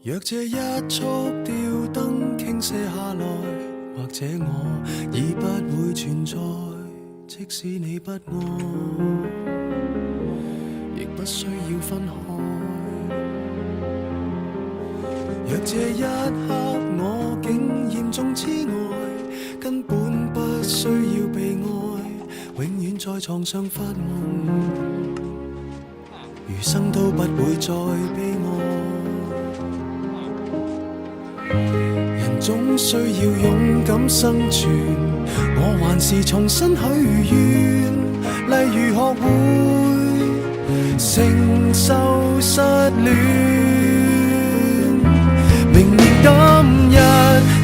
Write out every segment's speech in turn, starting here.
若這一束吊燈傾瀉下來，或者我已不會存在，即使你不愛，亦不需要分開。若這一刻我竟嚴重痴呆，根本不需要被愛，永遠在床上發夢，餘生都不會再悲哀。人總需要勇敢生存，我還是重新許願，例如學會承受失戀。明年今日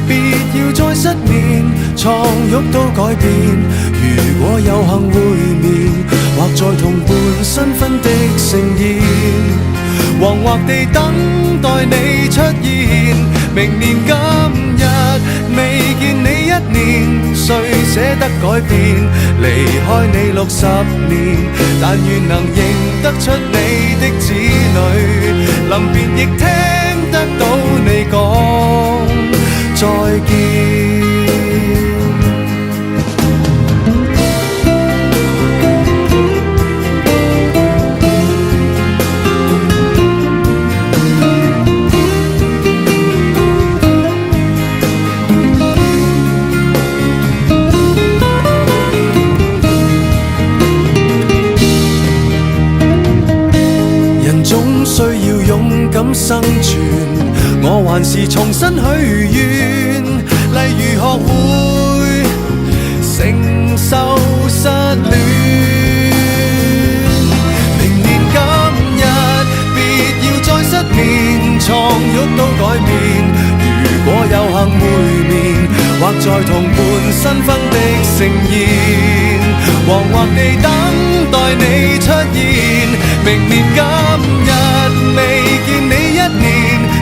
別要再失眠，床褥都改變。如果有幸會面，或在同伴新婚的盛宴，惶惑地等待你出現。明年今日未見你一年，誰捨得改變？離開你60年，但願能認得出你的子女，臨別亦聽得到你講再見。生存，我還是重新許願，例如學會承受失戀。明年今日別要再失眠，床褥都改變。如果有幸會面，或在同伴新婚的盛宴，惶惑地等待你出現。明年今日未見你一年，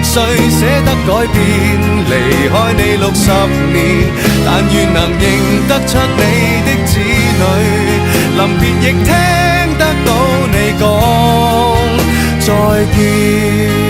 誰捨得改變？離開你60年，但願能認得出你的子女，臨別亦聽得到你講再見。